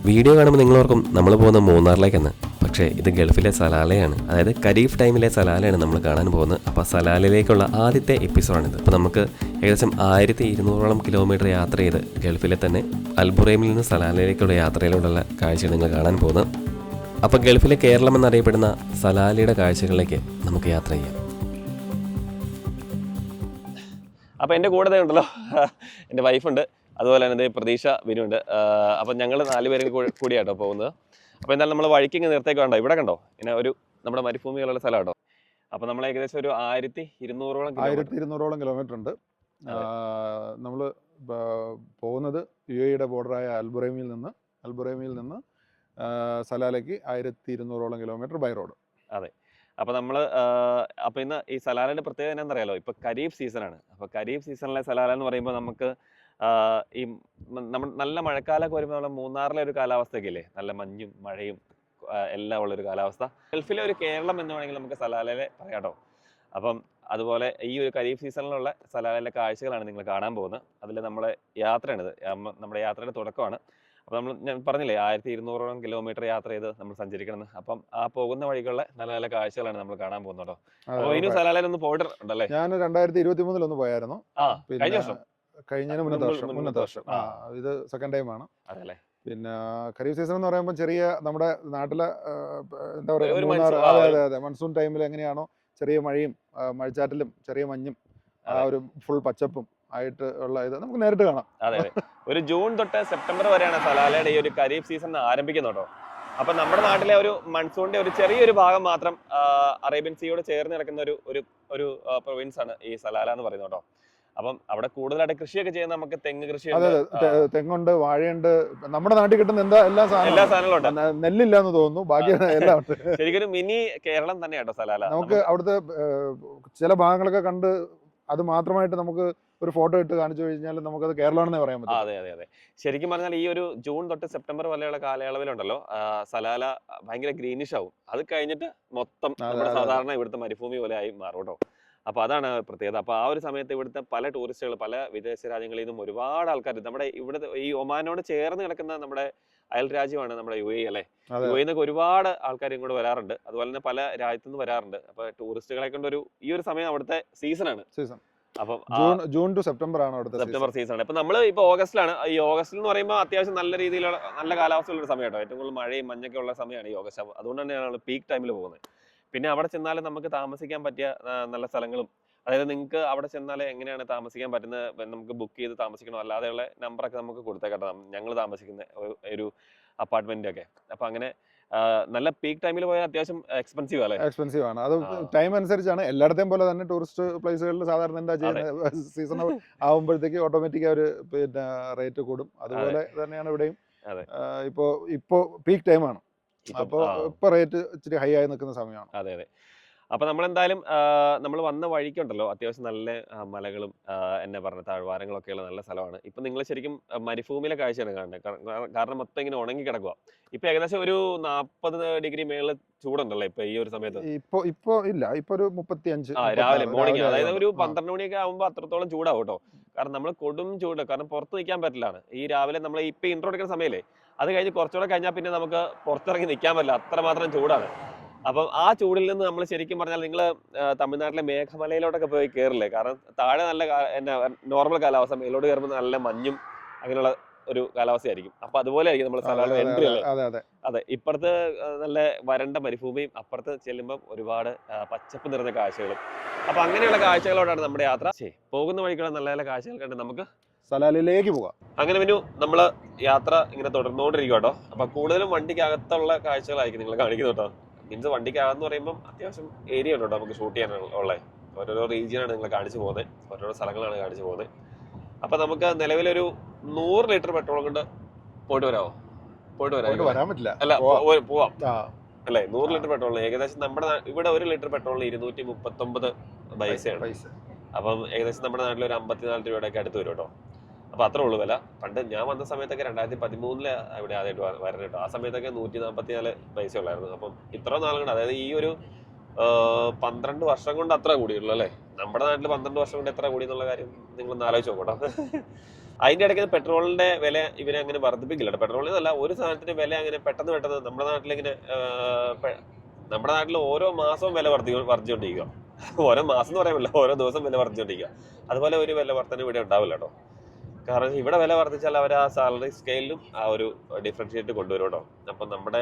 Video കാണുമ്പോൾ നിങ്ങളോർക്കും നമ്മൾ പോകുന്ന മൂന്നാറിലേക്കെന്ന്. പക്ഷേ ഇത് ഗൾഫിലെ സലാലയാണ്, അതായത് ഖരീഫ് ടൈമിലെ സലാലയാണ് നമ്മൾ കാണാൻ പോകുന്നത്. അപ്പോൾ സലാലയിലേക്കുള്ള ആദ്യത്തെ എപ്പിസോഡാണിത്. അപ്പോൾ നമുക്ക് ഏകദേശം 1200 കിലോമീറ്റർ യാത്ര ചെയ്ത് ഗൾഫിലെ തന്നെ അൽബുറൈമിൽ നിന്ന് സലാലയിലേക്കുള്ള യാത്രയിലൂടെയുള്ള കാഴ്ചയാണ് നിങ്ങൾ കാണാൻ പോകുന്നത്. അപ്പോൾ ഗൾഫിലെ കേരളം എന്നറിയപ്പെടുന്ന സലാലയുടെ കാഴ്ചകളിലേക്ക് നമുക്ക് യാത്ര ചെയ്യാം. അപ്പോൾ എൻ്റെ കൂടെ ഉണ്ടല്ലോ എൻ്റെ വൈഫുണ്ട്, അതുപോലെ തന്നെ പ്രതീക്ഷ വിനുണ്ട്. അപ്പം ഞങ്ങൾ 4 പേരും കൂടിയാട്ടോ പോകുന്നത്. അപ്പോൾ എന്തായാലും നമ്മൾ വഴിക്കിങ്ങ് നിർത്തേക്ക് വേണ്ടോ, ഇവിടെ കണ്ടോ ഇങ്ങനെ ഒരു നമ്മുടെ മരുഭൂമികളുള്ള സ്ഥലം കേട്ടോ. അപ്പോൾ നമ്മൾ ഏകദേശം ഒരു 1200 കിലോമീറ്റർ ഉണ്ട്. നമ്മൾ പോകുന്നത് UAE ബോർഡറായ അൽബുറൈമിൽ നിന്ന് സലാലയ്ക്ക് 1200 കിലോമീറ്റർ ബൈ റോഡ്. അതെ. അപ്പോൾ നമ്മൾ അപ്പോൾ ഇന്ന് ഈ സലാലയുടെ പ്രത്യേകത എന്താണെന്നറിയാലോ, ഇപ്പോൾ ഖരീഫ് സീസണാണ്. അപ്പോൾ ഖരീഫ് സീസണിലെ സലാല എന്ന് പറയുമ്പോൾ നമുക്ക് ഈ നമ്മൾ നല്ല മഴക്കാലമൊക്കെ വരുമ്പോൾ നമ്മൾ മൂന്നാറിലെ ഒരു കാലാവസ്ഥയൊക്കെ ഇല്ലേ, നല്ല മഞ്ഞും മഴയും എല്ലാം ഉള്ളൊരു കാലാവസ്ഥ. ഗൾഫിലെ ഒരു കേരളം എന്ന് വേണമെങ്കിൽ നമുക്ക് സലാലയിലെ പറയാട്ടോ. അപ്പം അതുപോലെ ഈ ഒരു ഖരീഫ് സീസണിലുള്ള സലാലയിലെ കാഴ്ചകളാണ് നിങ്ങൾ കാണാൻ പോകുന്നത്. അതിൽ നമ്മുടെ യാത്രയാണിത്, നമ്മുടെ യാത്രയുടെ തുടക്കമാണ്. അപ്പോൾ ഞാൻ പറഞ്ഞില്ലേ 1200 കിലോമീറ്റർ യാത്ര ചെയ്ത് നമ്മൾ സഞ്ചരിക്കണം. അപ്പം ആ പോകുന്ന വഴികളുള്ള നല്ല നല്ല കാഴ്ചകളാണ് നമ്മൾ കാണാൻ പോകുന്നത്. അപ്പോൾ ഇനി സലാലയിൽ ഒന്ന് പോയിട്ടുണ്ടല്ലേ? ഞാൻ 2023 ഒന്ന് പോയായിരുന്നു. കഴിഞ്ഞ വർഷം മുന്നത്തെ വർഷം. ഇത് സെക്കൻഡ് ടൈമാണ്. അതല്ലേ. പിന്നെ ഖരീഫ് സീസൺ എന്ന് പറയുമ്പോൾ ചെറിയ നമ്മുടെ നാട്ടിലെ എന്താ പറയുക, അതെ മൺസൂൺ ടൈമിൽ എങ്ങനെയാണോ ചെറിയ മഴയും മഴച്ചാറ്റിലും ചെറിയ മഞ്ഞും ആ ഒരു ഫുൾ പച്ചപ്പും ആയിട്ട് ഉള്ള ഇത് നമുക്ക് നേരിട്ട് കാണാം. അതെ അതെ. ഒരു ജൂൺ തൊട്ട് സെപ്റ്റംബർ വരെയാണ് സലാലയുടെ ഈ ഒരു ഖരീഫ് സീസൺ ആരംഭിക്കുന്നത് കേട്ടോ. അപ്പൊ നമ്മുടെ നാട്ടിലെ ഒരു മൺസൂണിന്റെ ഒരു ചെറിയൊരു ഭാഗം മാത്രം അറേബ്യൻ സീയോട് ചേർന്ന് കിടക്കുന്ന ഒരു പ്രൊവിൻസ് ആണ് ഈ സലാല എന്ന് പറയുന്നത് കേട്ടോ. അപ്പം അവിടെ കൂടുതലായിട്ട് കൃഷിയൊക്കെ ചെയ്യുന്ന നമുക്ക് തെങ്ങ് കൃഷി, തെങ്ങുണ്ട്, വാഴയുണ്ട്, നമ്മുടെ നാട്ടിൽ കിട്ടുന്ന എല്ലാ സാധനങ്ങളും ഉണ്ട്. നെല്ലില്ല എന്ന് തോന്നുന്നു, ബാക്കി എല്ലാം ഉണ്ട്. ശരിക്കും ഒരു മിനി കേരളം തന്നെയാട്ടോ സലാല. നമുക്ക് അവിടുത്തെ ചില ഭാഗങ്ങളൊക്കെ കണ്ട് അത് മാത്രമായിട്ട് നമുക്ക് ഒരു ഫോട്ടോ ഇട്ട് കാണിച്ചു കഴിഞ്ഞാൽ നമുക്കത് കേരളമാണെന്നേ പറയാൻ പറ്റും. അതെ അതെ അതെ. ശരിക്കും പറഞ്ഞാൽ ഈ ഒരു ജൂൺ തൊട്ട് സെപ്റ്റംബർ വരെയുള്ള കാലയളവിലുണ്ടല്ലോ സലാല ഭയങ്കര ഗ്രീനിഷ് ആവും. അത് കഴിഞ്ഞിട്ട് മൊത്തം നമ്മുടെ സാധാരണ ഇവിടുത്തെ മരുഭൂമി പോലെ ആയി മാറും കേട്ടോ. അപ്പൊ അതാണ് പ്രത്യേകത. അപ്പൊ ആ ഒരു സമയത്ത് ഇവിടുത്തെ പല ടൂറിസ്റ്റുകൾ, പല വിദേശ രാജ്യങ്ങളിൽ നിന്നും ഒരുപാട് ആൾക്കാർ, നമ്മുടെ ഇവിടെ ഈ ഒമാനോട് ചേർന്ന് കിടക്കുന്ന നമ്മുടെ അയൽ രാജ്യമാണ് നമ്മുടെ UAE അല്ലെ. UAE നിന്നൊക്കെ ഒരുപാട് ആൾക്കാർ ഇങ്ങോട്ട് വരാറുണ്ട്. അതുപോലെ തന്നെ പല രാജ്യത്തു നിന്ന് വരാറുണ്ട്. അപ്പൊ ടൂറിസ്റ്റുകളെ കൊണ്ട് ഈ ഒരു സമയം അവിടുത്തെ സീസണാണ്. അപ്പം ജൂൺ ടു സെപ്റ്റംബർ ആണ് അവിടുത്തെ സെപ്റ്റംബർ സീസൺ. ഇപ്പൊ നമ്മൾ ഇപ്പൊ ഓഗസ്റ്റിലാണ്. ഈ ഓഗസ്റ്റിൽ എന്ന് പറയുമ്പോൾ അത്യാവശ്യം നല്ല രീതിയിലുള്ള നല്ല കാലാവസ്ഥയുള്ള ഒരു സമയം കേട്ടോ. ഏറ്റവും കൂടുതൽ മഴയും മഞ്ഞൊക്കെ ഉള്ള സമയമാണ് ഈ ഓഗസ്റ്റ്. അതുകൊണ്ട് തന്നെയാണ് പീക്ക് ടൈമിൽ പോകുന്നത്. പിന്നെ അവിടെ ചെന്നാലും നമുക്ക് താമസിക്കാൻ പറ്റിയ നല്ല സ്ഥലങ്ങളും, അതായത് നിങ്ങൾക്ക് അവിടെ ചെന്നാൽ എങ്ങനെയാണ് താമസിക്കാൻ പറ്റുന്നത്, നമുക്ക് ബുക്ക് ചെയ്ത് താമസിക്കണോ, അല്ലാതെയുള്ള നമ്പറൊക്കെ നമുക്ക് കൊടുത്തേക്കട്ടോ. ഞങ്ങൾ താമസിക്കുന്ന ഒരു അപ്പാർട്ട്മെന്റ് ഒക്കെ. അപ്പൊ അങ്ങനെ നല്ല പീക്ക് ടൈമിൽ പോയാൽ അത്യാവശ്യം എക്സ്പെൻസീവ് അല്ലേ? എക്സ്പെൻസീവ് ആണ്. അത് ടൈം അനുസരിച്ചാണ്. എല്ലായിടത്തെയും പോലെ തന്നെ ടൂറിസ്റ്റ് പ്ലേസുകളിൽ സാധാരണ എന്താ ചെയ്യുന്നത്, സീസൺ ആവുമ്പോഴത്തേക്ക് ഓട്ടോമാറ്റിക് ഒരു പിന്നെ റേറ്റ് കൂടും. അതുപോലെ തന്നെയാണ് ഇവിടെയും. ഇപ്പോ പീക്ക് ടൈമാണ്. അപ്പോൾ ഇപ്പൊ റേറ്റ് ഇച്ചിരി ഹൈ ആയി നിൽക്കുന്ന സമയമാണ്. അതെ അതെ. അപ്പൊ നമ്മളെന്തായാലും നമ്മൾ വന്ന വഴിക്കുണ്ടല്ലോ അത്യാവശ്യം നല്ല മലകളും എന്നെ പറഞ്ഞ താഴ്വാരങ്ങളൊക്കെയുള്ള നല്ല സ്ഥലമാണ്. ഇപ്പൊ നിങ്ങൾ ശരിക്കും മരുഭൂമിയിലെ കാഴ്ചയാണ് കാണുന്നത്. കാരണം മൊത്തം ഇങ്ങനെ ഉണങ്ങി കിടക്കുക. ഇപ്പൊ ഏകദേശം ഒരു 40 ഡിഗ്രി മേളിൽ ചൂടുണ്ടല്ലോ ഇപ്പൊ ഈ ഒരു സമയത്ത്. ഇപ്പൊ ഇല്ല, ഇപ്പൊ ഒരു 35 രാവിലെ മോർണിംഗ്, അതായത് ഒരു 12 മണിയൊക്കെ ആകുമ്പോൾ അത്രത്തോളം ചൂടാവും കേട്ടോ. കാരണം നമ്മൾ കൊടും ചൂട്, കാരണം പുറത്ത് നിൽക്കാൻ പറ്റില്ലാണ്. ഈ രാവിലെ നമ്മൾ ഇപ്പൊ ഇൻട്രോ എടുക്കുന്ന സമയമല്ലേ, അത് കഴിഞ്ഞ് കുറച്ചുകൂടെ കഴിഞ്ഞാൽ പിന്നെ നമുക്ക് പുറത്തിറങ്ങി നിൽക്കാൻ പറ്റില്ല, അത്രമാത്രം ചൂടാണ്. അപ്പം ആ ചൂടിൽ നിന്ന് നമ്മൾ ശരിക്കും പറഞ്ഞാൽ നിങ്ങൾ തമിഴ്നാട്ടിലെ മേഘമലയിലോട്ടൊക്കെ പോയി കയറില്ലേ. കാരണം താഴെ നല്ല നോർമൽ കാലാവസ്ഥ, മേലോട്ട് കയറുമ്പോൾ നല്ല മഞ്ഞും അങ്ങനെയുള്ള ഒരു കാലാവസ്ഥയായിരിക്കും. അപ്പൊ അതുപോലെ ആയിരിക്കും നമ്മൾ സലാല എൻട്രി അല്ലേ. അതെ, ഇപ്പുറത്ത് നല്ല വരണ്ട മരുഭൂമിയും അപ്പുറത്ത് ചെല്ലുമ്പോൾ ഒരുപാട് പച്ചപ്പ് നിറഞ്ഞ കാഴ്ചകളും. അപ്പൊ അങ്ങനെയുള്ള കാഴ്ചകളോടാണ് നമ്മുടെ യാത്ര. പോകുന്ന വഴിക്കുള്ള നല്ല നല്ല കാഴ്ചകൾ കണ്ട് നമുക്ക് സലാലയിലേക്ക് പോകാം. അങ്ങനെ പിന്നെ നമ്മള് യാത്ര ഇങ്ങനെ തുടർന്നുകൊണ്ടിരിക്കും കേട്ടോ. അപ്പൊ കൂടുതലും വണ്ടിക്കകത്തുള്ള കാഴ്ചകളായിരിക്കും നിങ്ങൾ കാണിക്കുന്നത് കേട്ടോ. മീൻസ് വണ്ടിക്കകത്ത് പറയുമ്പോൾ അത്യാവശ്യം ഏരിയ ഉണ്ട് കേട്ടോ നമുക്ക് ഷൂട്ട് ചെയ്യാനുള്ള. ഓരോരോ റീജിയനാണ് നിങ്ങൾ കാണിച്ചു പോകുന്നത്, ഓരോരോ സ്ഥലങ്ങളാണ് കാണിച്ചു പോകുന്നത്. അപ്പൊ നമുക്ക് നിലവിലൊരു 100 ലിറ്റർ പെട്രോൾ കൊണ്ട് പോയിട്ട് വരാൻ പറ്റില്ല. അല്ല, പോവാം അല്ലെ. 100 ലിറ്റർ പെട്രോളിന് ഏകദേശം നമ്മുടെ ഇവിടെ 1 ലിറ്റർ പെട്രോളിന് 239 പൈസയാണ്. അപ്പം ഏകദേശം നമ്മുടെ നാട്ടിൽ ഒരു 54 രൂപയുടെ ഒക്കെ അടുത്ത് വരും കേട്ടോ. അപ്പൊ അത്രേ ഉള്ളൂ വില. പണ്ട് ഞാൻ വന്ന സമയത്തൊക്കെ 2013 ഇവിടെ ആദ്യമായിട്ട് വരണം കേട്ടോ. ആ സമയത്തൊക്കെ 144 പൈസ ഉള്ളായിരുന്നു. അപ്പം ഇത്ര നാളുകൾ, അതായത് ഈ ഒരു 12 വർഷം കൊണ്ട് അത്ര കൂടിയുള്ളൂ അല്ലേ. നമ്മുടെ നാട്ടിൽ 12 വർഷം കൊണ്ട് എത്ര കൂടി എന്നുള്ള കാര്യം നിങ്ങളൊന്ന് ആലോചിച്ച് നോക്കട്ടോ. അതിന്റെ ഇടയ്ക്ക് പെട്രോളിന്റെ വില ഇവരെ അങ്ങനെ വർദ്ധിപ്പിക്കില്ല. പെട്രോളിനല്ല, ഒരു സാധനത്തിന്റെ വില അങ്ങനെ പെട്ടെന്ന് നമ്മുടെ നാട്ടിലിങ്ങനെ നമ്മുടെ നാട്ടിൽ ഓരോ മാസവും വില വർദ്ധിച്ചുകൊണ്ടിരിക്കുക. ഓരോ മാസം എന്ന് പറയാൻ പറ്റില്ല, ഓരോ ദിവസം വില വർദ്ധിച്ചുകൊണ്ടിരിക്കുക. അതുപോലെ ഒരു വില വർധന ഇവിടെ ഉണ്ടാവില്ല കേട്ടോ. കാരണം ഇവിടെ വില വർദ്ധിച്ചാൽ അവർ ആ സാലറി സ്കെയിലും ആ ഒരു ഡിഫറൻഷിയേറ്റ് കൊണ്ടുവരും കേട്ടോ. അപ്പം നമ്മുടെ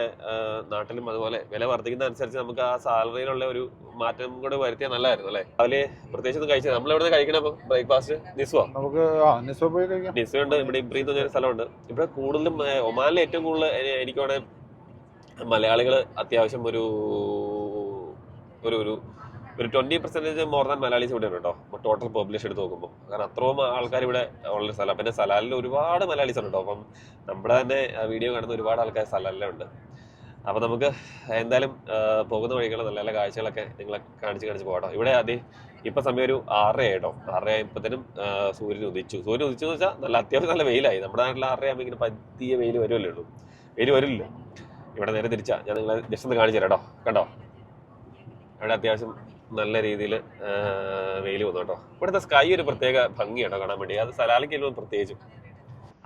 നാട്ടിലും അതുപോലെ വില വർദ്ധിക്കുന്ന അനുസരിച്ച് നമുക്ക് ആ സാലറിയിലുള്ള ഒരു മാറ്റം കൂടെ വരുത്തിയാൽ നല്ലതായിരുന്നു അല്ലേ. അതില് പ്രത്യേകിച്ച് ഒന്നും കഴിച്ചത് നമ്മൾ എവിടെ കഴിക്കണ ബ്രേക്ക്ഫാസ്റ്റ് നിസ്വ നമുക്ക് നിസ്വ പോയി കഴിക്കാം. നിസ്വയുണ്ട് ഇവിടെ, ഇബ്രീ എന്ന് പറഞ്ഞൊരു സ്ഥലമുണ്ട്. ഇവിടെ കൂടുതലും ഒമാനിലെ ഏറ്റവും കൂടുതൽ എനിക്ക് വേണേൽ മലയാളികൾ അത്യാവശ്യം ഒരു 20% മോർ ദാൻ മലയാളീസ് ഇവിടെ ഉണ്ട് കേട്ടോ, ടോട്ടൽ പോപ്പുലേഷൻ എടുത്ത് നോക്കുമ്പോൾ. കാരണം അത്രയും ആൾക്കാർ ഇവിടെ ഉള്ള സ്ഥലം. പിന്നെ സലാലിൽ ഒരുപാട് മലയാളീസ് ഉണ്ട് കേട്ടോ. അപ്പം നമ്മുടെ തന്നെ വീഡിയോ കാണുന്ന ഒരുപാട് ആൾക്കാർ സലാലിലുണ്ട്. അപ്പം നമുക്ക് എന്തായാലും പോകുന്ന വഴികൾ നല്ല നല്ല കാഴ്ചകളൊക്കെ നിങ്ങളെ കാണിച്ച് പോകാം. ഇവിടെ ഇപ്പം സമയം ഒരു 6:30 കേട്ടോ. 6:30 ആയപ്പോഴത്തേനും സൂര്യൻ ഉദിച്ചെന്ന് വെച്ചാൽ നല്ല അത്യാവശ്യം നല്ല വെയിലായി. നമ്മുടെ നാട്ടിൽ 6:30 ആകുമ്പോൾ ഇങ്ങനെ പറ്റിയ വെയിൽ വരുമല്ലേ ഉള്ളൂ, വെയിൽ വരില്ല. ഇവിടെ നേരെ തിരിച്ചാ. ഞാൻ നിങ്ങളെ ജസ്റ്റ് ഒന്ന് കാണിച്ചു തരാം കേട്ടോ. കണ്ടോ, ഇവിടെ അത്യാവശ്യം നല്ല രീതിയിൽ വെയിൽ വന്നു കേട്ടോ. ഇവിടുത്തെ സ്കൈ ഒരു പ്രത്യേക ഭംഗിയാണോ കാണാൻ വേണ്ടി, അത് സലാലയ്ക്ക് പ്രത്യേകിച്ചും.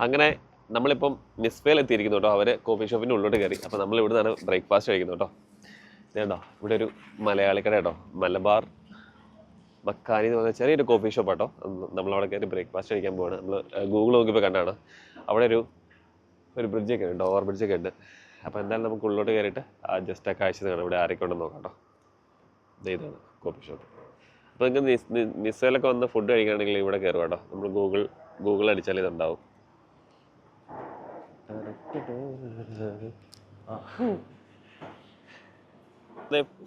അങ്ങനെ നമ്മളിപ്പം നിസ്വയിൽ എത്തിയിരിക്കുന്നു കേട്ടോ. അവർ കോഫി ഷോപ്പിൻ്റെ ഉള്ളോട്ട് കയറി. അപ്പോൾ നമ്മൾ ഇവിടെ നിന്നാണ് ബ്രേക്ക്ഫാസ്റ്റ് കഴിക്കുന്നത് കേട്ടോ. ഇതേണ്ടോ, ഇവിടെ ഒരു മലയാളിക്കട കേട്ടോ, മലബാർ മക്കാനി എന്ന് പറഞ്ഞാൽ ചെറിയൊരു കോഫി ഷോപ്പ് കേട്ടോ. നമ്മളവിടെ കയറി ബ്രേക്ക്ഫാസ്റ്റ് കഴിക്കാൻ പോവാണ്. നമ്മൾ ഗൂഗിൾ നോക്കിയപ്പോൾ കണ്ടാണ് അവിടെ ഒരു ബ്രിഡ്ജൊക്കെ ഉണ്ട്, ഓവർ ബ്രിഡ്ജൊക്കെ ഉണ്ട്. അപ്പോൾ എന്തായാലും നമുക്ക് ഉള്ളോട്ട് കയറിയിട്ട് ജസ്റ്റ് ആ കാഴ്ച കാണാം. ഇവിടെ ആരൊക്കെ ഉണ്ടെന്ന് നോക്കാം കേട്ടോ. ഇതാണ് കോഫി ഷോപ്പ്. അപ്പോൾ നിങ്ങൾക്ക് നിസ്വയിലൊക്കെ വന്ന് ഫുഡ് കഴിക്കുകയാണെങ്കിൽ ഇവിടെ കയറുക കേട്ടോ. നമ്മൾ ഗൂഗിൾ അടിച്ചാൽ ഇതുണ്ടാവും.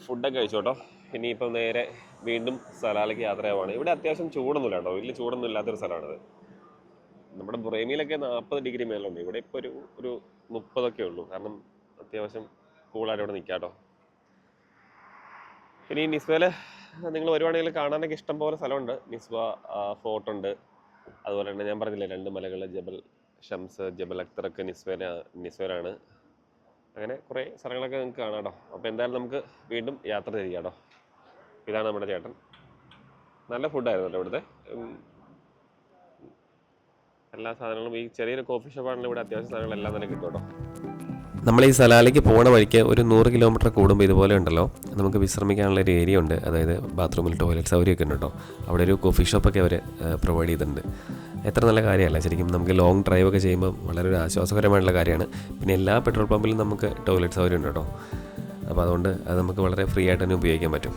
ഫുഡൊക്കെ കഴിച്ചു കേട്ടോ. പിന്നെ ഇപ്പം നേരെ വീണ്ടും സലാലയ്ക്ക് യാത്രയാവാണ്. ഇവിടെ അത്യാവശ്യം ചൂടൊന്നുമില്ല കേട്ടോ, വലിയ ചൂടൊന്നും ഇല്ലാത്തൊരു സ്ഥലമാണിത്. നമ്മുടെ ബുറേമിയിലൊക്കെ 40 ഡിഗ്രി മേലുണ്ട്. ഇവിടെ ഇപ്പോൾ ഒരു 30 ഉള്ളൂ. കാരണം അത്യാവശ്യം കൂളായിട്ട് ഇവിടെ നിൽക്കാം കേട്ടോ. പിന്നെ ഈ നിസ്വയിൽ നിങ്ങൾ വരുവാണെങ്കിൽ കാണാനൊക്കെ ഇഷ്ടം പോലെ സ്ഥലമുണ്ട്. നിസ്വ ഫോർട്ട് ഉണ്ട്, അതുപോലെ തന്നെ ഞാൻ പറഞ്ഞില്ലേ 2 മലകൾ, ജബൽ ഷംസ്, ജബൽ അക്തറൊക്കെ നിസ്വയിലാണ്. അങ്ങനെ കുറേ സ്ഥലങ്ങളൊക്കെ നിങ്ങൾക്ക് കാണാം കേട്ടോ. അപ്പോൾ എന്തായാലും നമുക്ക് വീണ്ടും യാത്ര തിരിക്കാം കേട്ടോ. ഇതാണ് നമ്മുടെ ചേട്ടൻ. നല്ല ഫുഡായിരുന്നു കേട്ടോ ഇവിടുത്തെ. എല്ലാ സാധനങ്ങളും ഈ ചെറിയൊരു കോഫി ഷോപ്പാണെങ്കിലും ഇവിടെ അത്യാവശ്യം സാധനങ്ങളെല്ലാം തന്നെ കിട്ടും കേട്ടോ. നമ്മൾ ഈ സലാലയ്ക്ക് പോണ വഴിക്ക് ഒരു 100 കിലോമീറ്റർ കൂടുമ്പോൾ ഇതുപോലെ ഉണ്ടല്ലോ, നമുക്ക് വിശ്രമിക്കാനുള്ള ഒരു ഏരിയ ഉണ്ട്. അതായത് ബാത്റൂമിൽ ടോയ്ലറ്റ് സൗകര്യമൊക്കെ ഉണ്ട് കേട്ടോ. അവിടെ ഒരു കോഫി ഷോപ്പൊക്കെ അവർ പ്രൊവൈഡ് ചെയ്തിട്ടുണ്ട്. എത്ര നല്ല കാര്യമല്ല ശരിക്കും. നമുക്ക് ലോങ് ഡ്രൈവ് ഒക്കെ ചെയ്യുമ്പോൾ വളരെ ഒരു ആശ്വാസകരമായിട്ടുള്ള കാര്യമാണ്. പിന്നെ എല്ലാ പെട്രോൾ പമ്പിലും നമുക്ക് ടോയ്ലറ്റ് സൗകര്യം ഉണ്ട് കേട്ടോ. അപ്പോൾ അതുകൊണ്ട് അത് നമുക്ക് വളരെ ഫ്രീ ആയിട്ട് തന്നെ ഉപയോഗിക്കാൻ പറ്റും.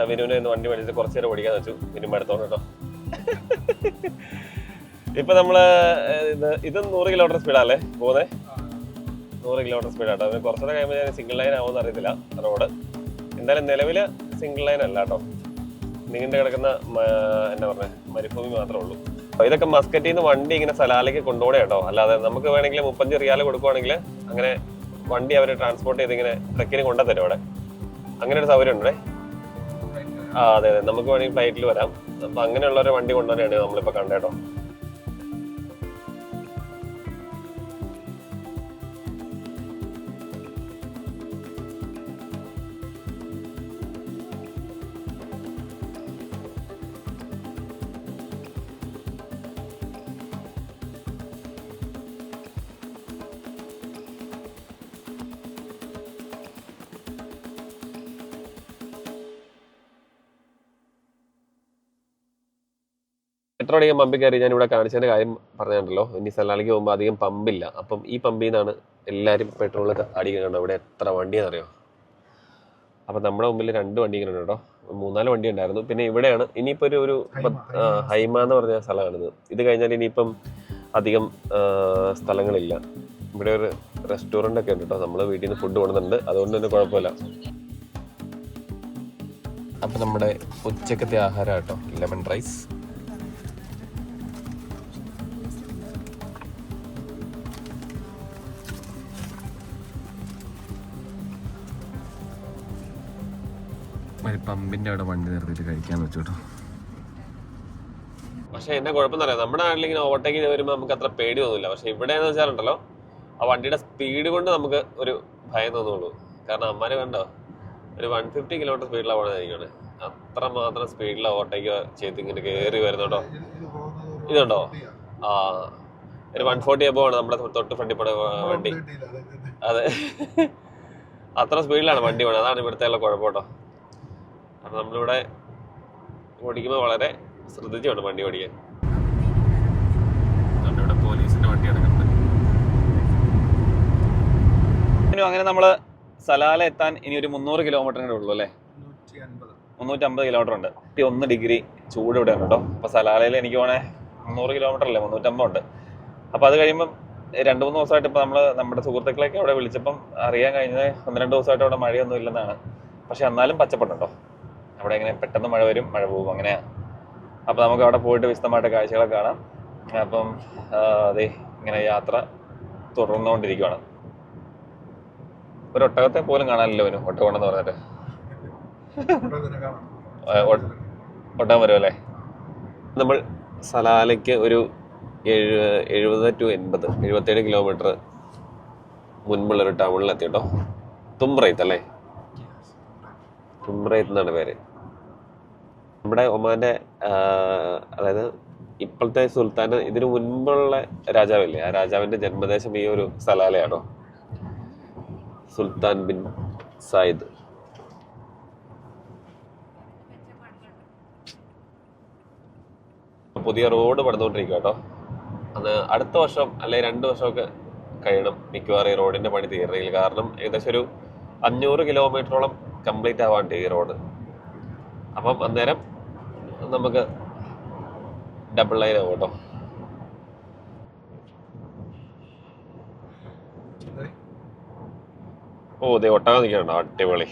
വിനുവിനെ ഒന്ന് വണ്ടി മേടിച്ച് കുറച്ച് നേരം ഓടിക്കാൻ വെച്ചു. വിനും എടുത്തോണ്ട് കേട്ടോ. ഇപ്പൊ നമ്മള് ഇത് 100 കിലോമീറ്റർ സ്പീഡാല്ലേ പോകുന്നത്. 100 കിലോമീറ്റർ സ്പീഡാട്ടോ. അതിന് കുറച്ചുകൂടെ കഴിയുമ്പോൾ ഞാൻ സിംഗിൾ ലൈൻ ആവുമെന്ന് അറിയത്തില്ല റോഡ്. എന്തായാലും നിലവിൽ സിംഗിൾ ലൈൻ അല്ല കേട്ടോ. നീണ്ടു കിടക്കുന്ന എന്നാ പറഞ്ഞ മരുഭൂമി മാത്രമേ ഉള്ളൂ. ഇതൊക്കെ മസ്കറ്റിൽ നിന്ന് വണ്ടി ഇങ്ങനെ സലാലയ്ക്ക് കൊണ്ടുപോകണേ കേട്ടോ. അല്ലാതെ നമുക്ക് വേണമെങ്കിൽ 35 റിയാൽ കൊടുക്കുവാണെങ്കിൽ അങ്ങനെ വണ്ടി അവർ ട്രാൻസ്പോർട്ട് ചെയ്ത് ഇങ്ങനെ ട്രക്കിന് കൊണ്ടുതരും അവിടെ. അങ്ങനെ ഒരു സൗകര്യം ഉണ്ടേ. അതെ, നമുക്ക് വേണമെങ്കിൽ ഫ്ലൈറ്റിൽ വരാം. അപ്പൊ അങ്ങനെയുള്ളൊരു വണ്ടി കൊണ്ടുവരെയാണ് നമ്മളിപ്പോ കണ്ടേട്ടോ. പെട്രോൾ അടിക്കാൻ പമ്പിൽ കയറി ഞാൻ ഇവിടെ കാണിച്ചതിന്റെ കാര്യം പറഞ്ഞിട്ടുണ്ടല്ലോ. ഇനി സലാലയ്ക്ക് പോകുമ്പോൾ അധികം പമ്പില്ല. അപ്പം ഈ പമ്പിൽ നിന്നാണ് എല്ലാവരും പെട്രോൾ അടിക്കുന്നുണ്ടോ. ഇവിടെ എത്ര വണ്ടിയാണെന്നറിയോ. അപ്പം നമ്മുടെ മുമ്പിൽ 2 വണ്ടി ഇങ്ങനെ ഉണ്ട് കേട്ടോ. 3-4 വണ്ടി ഉണ്ടായിരുന്നു. പിന്നെ ഇവിടെയാണ് ഇനിയിപ്പോൾ ഒരു ഹൈമ എന്ന് പറഞ്ഞ സ്ഥലമാണിത്. ഇത് കഴിഞ്ഞാൽ ഇനിയിപ്പം അധികം സ്ഥലങ്ങളില്ല. ഇവിടെ ഒരു റെസ്റ്റോറൻ്റ് ഒക്കെ ഉണ്ട് കേട്ടോ. നമ്മൾ വീട്ടിൽ നിന്ന് ഫുഡ് കൊണ്ടുവന്നിട്ടുണ്ട്, അതുകൊണ്ട് തന്നെ കുഴപ്പമില്ല. അപ്പം നമ്മുടെ ഉച്ചക്കത്തെ ആഹാരം കേട്ടോ, ലെമൺ റൈസ്. പമ്പിൻ്റെ അവിടെ വണ്ടി നിർത്തിയിട്ട് കഴിക്കാന്ന് വെച്ചു കേട്ടോ. പക്ഷെ എന്നെ കുഴപ്പമെന്ന് പറയാം, നമ്മുടെ നാട്ടിൽ ഇങ്ങനെ ഓവർടേക്ക് ചെയ്ത് വരുമ്പോൾ നമുക്ക് അത്ര പേടി തോന്നില്ല. പക്ഷെ ഇവിടെ എന്ന് വെച്ചാലുണ്ടല്ലോ, ആ വണ്ടിയുടെ സ്പീഡ് കൊണ്ട് നമുക്ക് ഒരു ഭയം തോന്നുള്ളൂ. കാരണം അമ്മാര് കണ്ടോ, ഒരു 150 കിലോമീറ്റർ സ്പീഡിലാണ് പോകുന്നതായിരിക്കും. അത്രമാത്രം സ്പീഡിൽ ഓവർടേക്ക് ചെയ്ത് ഇങ്ങനെ കയറി വരുന്നുണ്ടോ. ഇതുണ്ടോ? ആ, ഒരു 140 എബോ ആണ് നമ്മുടെ തൊട്ട് ഫ്രണ്ടിൽ പോണ വണ്ടി. അതെ, അത്ര സ്പീഡിലാണ് വണ്ടി പോണത്. അതാണ് ഇവിടുത്തെ ഉള്ള കുഴപ്പം കേട്ടോ. അപ്പം നമ്മളിവിടെ ഓടിക്കുമ്പോൾ വളരെ ശ്രദ്ധിച്ചു വേണം വണ്ടി ഓടിക്കാൻ. ഇവിടെ പോലീസിന്റെ വണ്ടി കിടക്കുന്നുണ്ട്. അങ്ങനെ നമ്മള് സലാല എത്താൻ ഇനി ഒരു 300 കിലോമീറ്ററിനേ ഉള്ളൂ അല്ലേ? 350 കിലോമീറ്റർ ഉണ്ട്. 1 ഡിഗ്രി ചൂട് ഇവിടെ ഉണ്ട് കേട്ടോ. അപ്പൊ സലാലയിൽ എനിക്ക് പോണേ 300 കിലോമീറ്റർ അല്ലേ, 350 ഉണ്ട്. അപ്പൊ അത് കഴിയുമ്പം 2-3 ദിവസമായിട്ട് ഇപ്പൊ നമ്മുടെ സുഹൃത്തുക്കളൊക്കെ അവിടെ വിളിച്ചപ്പം അറിയാൻ കഴിഞ്ഞത് 1-2 ദിവസമായിട്ട് അവിടെ മഴയൊന്നും ഇല്ലെന്നാണ്. പക്ഷെ എന്നാലും പച്ചപ്പുണ്ടോ അവിടെ. ഇങ്ങനെ പെട്ടെന്ന് മഴ വരും, മഴ പോകും, അങ്ങനെയാ. അപ്പൊ നമുക്ക് അവിടെ പോയിട്ട് വിശദമായിട്ട് കാഴ്ചകളൊക്കെ കാണാം. അപ്പം അതെ, ഇങ്ങനെ യാത്ര തുടർന്നുകൊണ്ടിരിക്കുകയാണ്. ഒരു ഒട്ടകത്തെ പോലും കാണാനില്ല അവന്, ഒട്ടകമെന്ന് പറഞ്ഞിട്ട്. ഒട്ടകം വരും അല്ലേ? നമ്മൾ സലാലയ്ക്ക് ഒരു 70 to 80, 77 കിലോമീറ്റർ മുൻപുള്ളൊരു ടൗണിലെത്തി കേട്ടോ. തുംറൈത്ത് അല്ലേ? തുംറൈത്ത് എന്നാണ് പേര്. നമ്മുടെ ഒമാന്റെ അതായത് ഇപ്പോഴത്തെ സുൽത്താൻ, ഇതിനു മുൻപുള്ള രാജാവില്ലേ, ആ രാജാവിന്റെ ജന്മദേശം ഈ ഒരു സലാലയാണോ, സുൽത്താൻ ബിൻ സായിദ്. പുതിയ റോഡ് പണിതുകൊണ്ടിരിക്കുക കേട്ടോ. അത് അടുത്ത വർഷം അല്ലെ 2 വർഷമൊക്കെ കഴിയണം മിക്കവാറും ഈ റോഡിന്റെ പണി തീർന്നെങ്കിൽ. കാരണം ഏകദേശം ഒരു 500 കിലോമീറ്ററോളം കംപ്ലീറ്റ് ആവാണ്ട് ഈ റോഡ്. അപ്പം അന്നേരം നമുക്ക് ഡബിൾ ലൈൻ ആവും കേട്ടോ. ഓ, ഇതേ ഒട്ടകം നിൽക്കണോ, അടിപൊളി.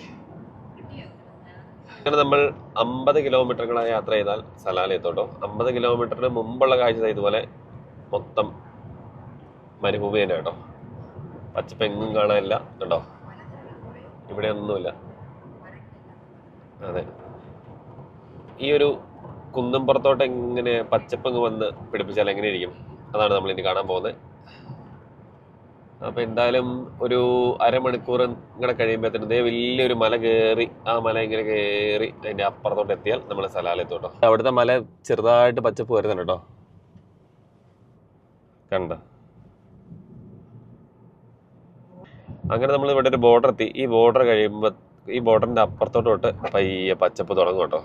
അങ്ങനെ നമ്മൾ 50 കിലോമീറ്ററുകളായി യാത്ര ചെയ്താൽ സലാല എത്തോട്ടോ. 50 കിലോമീറ്ററിന് മുമ്പുള്ള കാഴ്ച ഇതുപോലെ മൊത്തം മരുഭൂമി തന്നെ കേട്ടോ. പച്ചപ്പ് എങ്ങും കാണാനില്ല കേട്ടോ, ഇവിടെ ഒന്നുമില്ല. അതെ, ഈ ഒരു കുന്നും പുറത്തോട്ട് എങ്ങനെ പച്ചപ്പങ്ങ് വന്ന് പിടിപ്പിച്ചാൽ എങ്ങനെ ഇരിക്കും, അതാണ് നമ്മൾ ഇനി കാണാൻ പോകുന്നത്. അപ്പൊ എന്തായാലും ഒരു അരമണിക്കൂർ ഇങ്ങനെ കഴിയുമ്പോഴത്തേനും ഇതേ വലിയൊരു മല കയറി, ആ മല ഇങ്ങനെ കയറി അതിന്റെ അപ്പുറത്തോട്ട് എത്തിയാൽ നമ്മൾ സലാലെത്തും കേട്ടോ. അവിടുത്തെ മല ചെറുതായിട്ട് പച്ചപ്പ് വരുന്നുണ്ട് കേട്ടോ, കണ്ട. അങ്ങനെ നമ്മൾ ഇവിടെ ഒരു ബോർഡർ എത്തി. ഈ ബോർഡർ കഴിയുമ്പോൾ ഈ ബോർഡറിന്റെ അപ്പുറത്തോട്ട് പയ്യെ പച്ചപ്പ് തുടങ്ങും കേട്ടോ.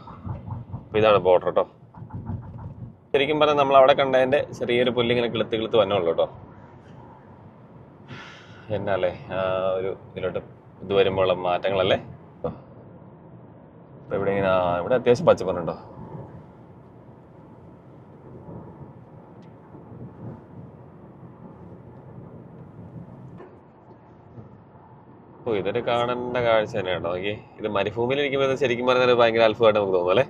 അപ്പൊ ഇതാണ് ബോർഡർ കേട്ടോ. ശരിക്കും പറഞ്ഞാൽ നമ്മൾ അവിടെ കണ്ടതിന്റെ ചെറിയൊരു പുല്ലിങ്ങനെ കിളുത്ത് വന്നുള്ളൂ കേട്ടോ. എന്നല്ലേ ഒരു ഇതിലോട്ട് ഇത് വരുമ്പോഴുള്ള മാറ്റങ്ങളല്ലേ. അപ്പൊ ഇവിടെ ഇങ്ങനെ ഇവിടെ അത്യാവശ്യം പച്ചപ്പുണ്ടോ. ഓ, ഇതൊരു കാണേണ്ട കാഴ്ച തന്നെ കേട്ടോ. നോക്കി, ഇത് മരുഭൂമിയിൽ ഇരിക്കുമ്പോൾ ശരിക്കും പറഞ്ഞാൽ ഭയങ്കര അത്ഭുതമായിട്ട് നമുക്ക് തോന്നും അല്ലേ.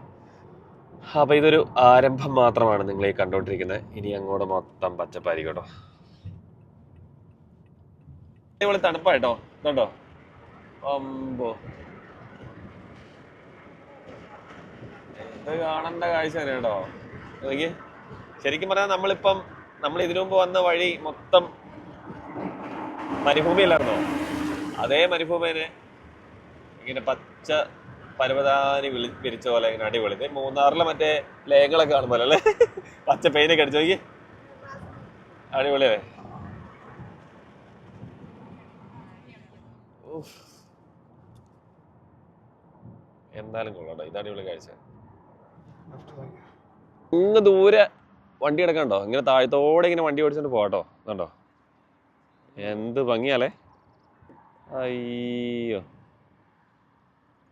അപ്പൊ ഇതൊരു ആരംഭം മാത്രമാണ് നിങ്ങൾ ഈ കണ്ടോണ്ടിരിക്കുന്നത്. ഇനി അങ്ങോട്ട് മൊത്തം പച്ചപ്പായിരിക്കും കേട്ടോ. ഇവിടെ തണുപ്പായിട്ടോ, ഇതുണ്ടോ. അമ്പോ, ഇത് കാണേണ്ട കാഴ്ച തന്നെ കേട്ടോ. നോക്കി, ശരിക്കും പറഞ്ഞാൽ നമ്മൾ ഇതിനു മുമ്പ് വന്ന വഴി മൊത്തം മരുഭൂമിയല്ലായിരുന്നോ? അതേ മരുഭൂമിനെ ഇങ്ങനെ പച്ച പരവതാനി വിരിച്ച പോലെ ഇങ്ങനെ അടിപൊളി. മൂന്നാറിലെ മറ്റേ ലേഖകളൊക്കെ കാണുമ്പോൾ അല്ലേ, പച്ച പെയിനൊക്കെ അടിച്ചു നോക്കി, അടിപൊളിയേ. എന്തായാലും കൊള്ളാട്ടോ, ഇത് അടിപൊളി കാഴ്ച. ഇങ്ങ് ദൂരെ വണ്ടി കിടക്കണ്ടോ, ഇങ്ങനെ താഴത്തോടെ ഇങ്ങനെ വണ്ടി ഓടിച്ചോണ്ട് പോകട്ടോ. കണ്ടോ എന്ത് ഭംഗിയാലേ. അയ്യോ,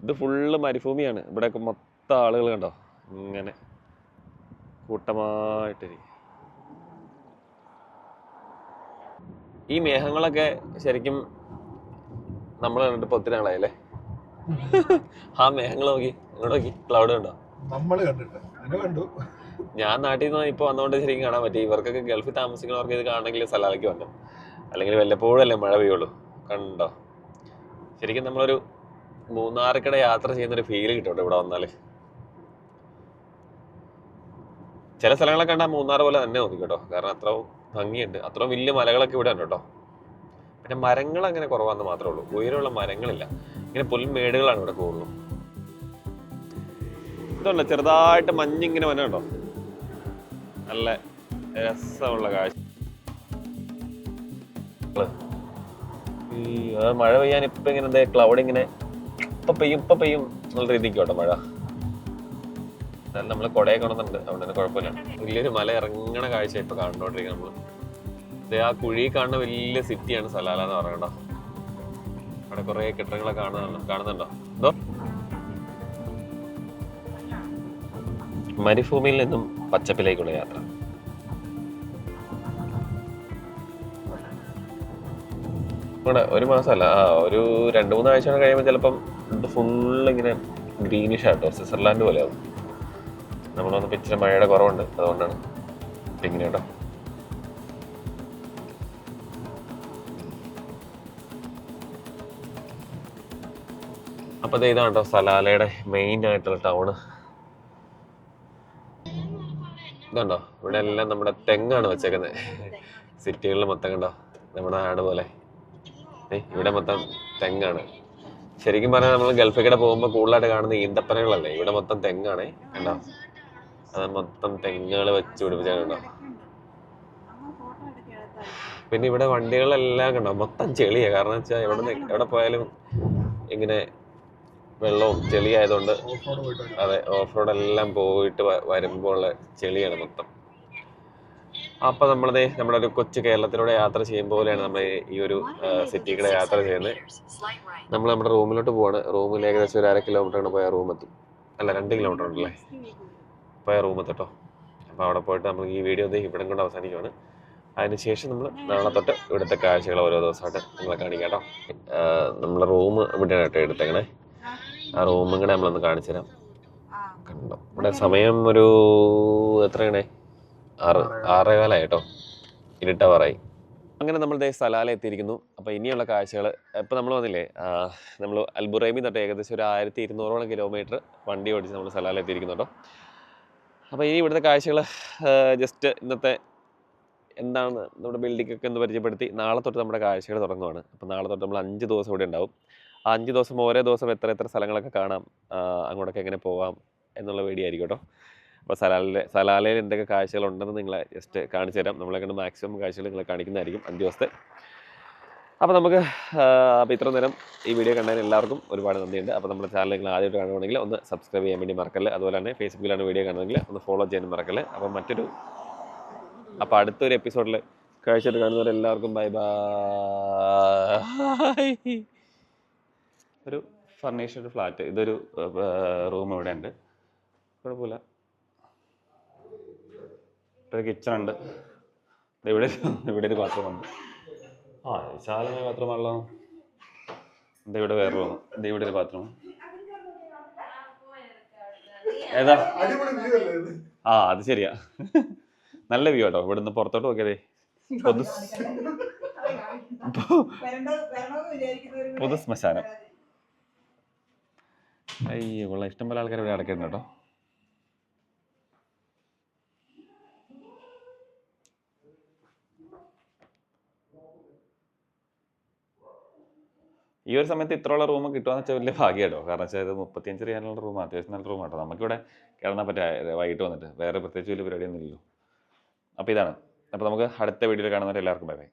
ഇത് ഫുള്ള് മരുഭൂമിയാണ്. ഇവിടെയൊക്കെ മൊത്തം ആളുകൾ കണ്ടോ, ഇങ്ങനെ കൂട്ടമായിട്ടിരിക്കും. ഈ മേഘങ്ങളൊക്കെ ശരിക്കും നമ്മൾ കണ്ടിട്ട് ഇപ്പൊ ഒത്തിരി നാളായല്ലേ. ആ മേഘങ്ങൾ നോക്കി, ഇങ്ങോട്ട് നോക്കി, ക്ലൗഡ് കണ്ടോ. ഞാൻ നാട്ടിൽ നിന്ന് ഇപ്പൊ വന്നോണ്ട് ശരിക്കും കാണാൻ പറ്റി. ഇവർക്കൊക്കെ ഗൾഫിൽ താമസിക്കുന്നവർക്ക് ഇത് കാണണമെങ്കിൽ സലാലയ്ക്ക് വന്നു, അല്ലെങ്കിൽ വല്ലപ്പോഴും അല്ലേ മഴ പെയ്യുള്ളൂ. കണ്ടോ, ശരിക്കും നമ്മളൊരു മൂന്നാറിക്കടെ യാത്ര ചെയ്യുന്നൊരു ഫീല് കിട്ടും ഇവിടെ വന്നാല്. ചില സ്ഥലങ്ങളൊക്കെ കണ്ടാൽ മൂന്നാർ പോലെ തന്നെ തോന്നി കേട്ടോ. കാരണം അത്രയും ഭംഗിയുണ്ട്, അത്രയും വലിയ മലകളൊക്കെ ഇവിടെ ഉണ്ട് കേട്ടോ. പിന്നെ മരങ്ങൾ അങ്ങനെ കുറവാന്ന് മാത്രമേ ഉള്ളൂ, ഉയരമുള്ള മരങ്ങളില്ല. ഇങ്ങനെ പുൽമേടുകളാണ് ഇവിടെ കൂടുതലും. ഇതുണ്ട് ചെറുതായിട്ട് മഞ്ഞിങ്ങനെ വന്നുണ്ടോ, നല്ല രസമുള്ള കാഴ്ച. മഴ പെയ്യാൻ ഇപ്പൊ ഇങ്ങനെ എന്താ ക്ലൗഡ് ഇങ്ങനെ ഇപ്പൊ പെയ്യും എന്നുള്ള രീതിക്ക് കേട്ടോ മഴ. നമ്മള് കൊടയൊക്കെ കൊണ്ടുണ്ട്, അതുകൊണ്ട് തന്നെ കുഴപ്പമില്ല. വലിയൊരു മല ഇറങ്ങണ കാഴ്ച ഇപ്പൊ കണ്ടോണ്ടിരിക്കുന്നത് നമ്മള്. ആ കുഴി കാണുന്ന വലിയ സിറ്റിയാണ് സലാല എന്ന് പറയണ്ടോ. അവിടെ കുറെ കെട്ടിടങ്ങളൊക്കെ കാണുന്നുണ്ടോ? എന്തോ മരുഭൂമിയിൽ നിന്നും പച്ചപ്പിലേക്കുള്ള യാത്ര. ഇവിടെ ഒരു മാസമല്ല, ഒരു 2-3 ആഴ്ച കഴിയുമ്പോൾ ചിലപ്പം ഇത് ഫുള്ള് ഇങ്ങനെ ഗ്രീനിഷ് ആട്ടോ, സ്വിറ്റ്സർലാൻഡ് പോലെ ആവും. നമ്മൾ വന്നപ്പോൾ ഇച്ചിരി മഴയുടെ കുറവുണ്ട്, അതുകൊണ്ടാണ് ഇങ്ങനെ കേട്ടോ. അപ്പോൾ ഇതാണ് കേട്ടോ സലാലയുടെ മെയിൻ ആയിട്ടുള്ള ടൗണ്. ഇതുണ്ടോ, ഇവിടെ എല്ലാം നമ്മുടെ തെങ്ങാണ് വെച്ചേക്കുന്നത്. സിറ്റികളിൽ മൊത്തം കണ്ടോ നമ്മുടെ നാട് പോലെ ഇവിടെ മൊത്തം തെങ്ങാണ്. ശരിക്കും പറഞ്ഞാൽ നമ്മൾ ഗൾഫിൽ കൂടെ പോകുമ്പോൾ കൂടുതലായിട്ട് കാണുന്ന ഈന്തപ്പനകളല്ലേ, ഇവിടെ മൊത്തം തെങ്ങാണേ കണ്ടോ. അത് മൊത്തം തെങ്ങുകൾ വെച്ച് പിടിപ്പിച്ചാൽ. പിന്നെ ഇവിടെ വണ്ടികളെല്ലാം കണ്ടോ മൊത്തം ചെളിയാണ്. കാരണം വെച്ചാൽ എവിടെ പോയാലും ഇങ്ങനെ വെള്ളവും ചെളി ആയതുകൊണ്ട്. അതെ, ഓഫ് റോഡ് എല്ലാം പോയിട്ട് വരുമ്പോൾ ഉള്ള ചെളിയാണ് മൊത്തം. അപ്പൊ നമ്മുടെ ഒരു കൊച്ചു കേരളത്തിലൂടെ യാത്ര ചെയ്യുമ്പോൾ പോലെയാണ് നമ്മൾ ഈ ഒരു സിറ്റി കൂടെ യാത്ര ചെയ്യുന്നത്. നമ്മൾ നമ്മുടെ റൂമിലോട്ട് പോവാണ്. റൂമിൽ ഏകദേശം ഒരു 1/2 കിലോമീറ്റർ പോയാൽ റൂം എത്തും. അല്ല 2 കിലോമീറ്റർ ഉണ്ടല്ലേ പോയാൽ റൂം എത്തട്ടോ. അപ്പോൾ അവിടെ പോയിട്ട് നമ്മൾ ഈ വീഡിയോ ഇവിടെ കൊണ്ട് അവസാനിക്കുകയാണ്. അതിനുശേഷം നമ്മൾ നാളെ തൊട്ട് ഇവിടുത്തെ കാഴ്ചകൾ ഓരോ ദിവസമായിട്ട് നിങ്ങളെ കാണിക്കാം കേട്ടോ. നമ്മളെ റൂം ഇവിടെയാണ് കേട്ടോ എടുത്തേക്കണേ. ആ റൂമും കൂടെ നമ്മളൊന്ന് കാണിച്ചു തരാം. കണ്ടോ ഇവിടെ സമയം ഒരു എത്രയാണേ 6:15 കേട്ടോ, ഇരുട്ടാവാറായി. അങ്ങനെ നമ്മൾ സലാല എത്തിയിരിക്കുന്നു. അപ്പോൾ ഇനിയുള്ള കാഴ്ചകൾ ഇപ്പോൾ നമ്മൾ വന്നില്ലേ, നമ്മൾ അൽബുറൈമി തൊട്ട് ഏകദേശം ഒരു 1200ഓളം കിലോമീറ്റർ വണ്ടി ഓടിച്ച് നമ്മൾ സലാല എത്തിയിരിക്കുന്നു കേട്ടോ. അപ്പോൾ ഇനി ഇവിടുത്തെ കാഴ്ചകൾ ജസ്റ്റ് ഇന്നത്തെ എന്താണ് നമ്മുടെ ബിൽഡിങ്ങൊക്കെ ഒന്ന് പരിചയപ്പെടുത്തി നാളെ തൊട്ട് നമ്മുടെ കാഴ്ചകൾ തുടങ്ങുവാണ്. അപ്പോൾ നാളെ തൊട്ട് നമ്മൾ 5 ദിവസം ഇവിടെ ഉണ്ടാവും. ആ 5 ദിവസം ഓരോ ദിവസം എത്ര സ്ഥലങ്ങളൊക്കെ കാണാം, അങ്ങോട്ടൊക്കെ എങ്ങനെ പോവാം എന്നുള്ള വീഡിയോ ആയിരിക്കും കേട്ടോ. അപ്പോൾ സലാലയിൽ എന്തൊക്കെ കാഴ്ചകളുണ്ടെന്ന് നിങ്ങളെ ജസ്റ്റ് കാണിച്ചു തരാം. നമ്മളെ കൊണ്ട് മാക്സിമം കാഴ്ചകൾ നിങ്ങളെ കാണിക്കുന്നതായിരിക്കും 5 ദിവസത്തെ. അപ്പോൾ നമുക്ക് ഇത്ര നേരം ഈ വീഡിയോ കണ്ടതിന് എല്ലാവർക്കും ഒരുപാട് നന്ദിയുണ്ട്. അപ്പോൾ നമ്മുടെ ചാനൽ നിങ്ങൾ ആദ്യമായിട്ട് കാണുകയാണെങ്കിൽ ഒന്ന് സബ്സ്ക്രൈബ് ചെയ്യാൻ വേണ്ടി മറക്കല്ലേ. അതുപോലെ തന്നെ ഫേസ്ബുക്കിലാണ് വീഡിയോ കാണുന്നതെങ്കിൽ ഒന്ന് ഫോളോ ചെയ്യാൻ മറക്കല്ലേ. അപ്പോൾ അടുത്തൊരു എപ്പിസോഡിൽ കാഴ്ചയായിട്ട് കാണുന്നവരെല്ലാവർക്കും ബൈ ബൈ. ഒരു ഫർണിഷ്ഡ് ഫ്ലാറ്റ്, ഇതൊരു റൂം ഇവിടെ ഉണ്ട്, കുഴപ്പമില്ല. ഒരു കിച്ചൺ ഉണ്ട്, ഇവിടെ ഒരു ബാത്റൂം ഉണ്ട്. വിശാലമായ ബാത്റൂമാണല്ലോ. ഇവിടെ വേറെ റൂം, ഇവിടെ ഒരു ബാത്റൂം. ഏതാ? അത് ശരിയാ, നല്ല വ്യൂ കേട്ടോ. ഇവിടുന്ന് പുറത്തോട്ട് നോക്കിയതേ പൊതു ശ്മശാനം. അയ്യോ കൊള്ളാം, ഇഷ്ടംപോലെ ആൾക്കാർ ഇവിടെ അടയ്ക്കുന്നുണ്ട് കേട്ടോ. ഈ ഒരു സമയത്ത് ഇത്രയുള്ള റൂം കിട്ടുകയെന്ന് വെച്ചാൽ വലിയ ഭാഗ്യമായിട്ടോ. കാരണം വെച്ചാൽ ഇത് 35 റിയാലുള്ള റൂം, അത്യാവശ്യം നല്ല റൂമാട്ടോ. നമുക്കിവിടെ കിടന്നാൽ പറ്റുക വൈകിട്ട് വന്നിട്ട്, വേറെ പ്രത്യേകിച്ച് വലിയ പരിപാടിയൊന്നും ഇല്ലല്ലോ. അപ്പോൾ ഇതാണ്. അപ്പോൾ നമുക്ക് അടുത്ത വീഡിയോയിൽ കാണുന്നവരെ എല്ലാവർക്കും ബൈ ബൈ.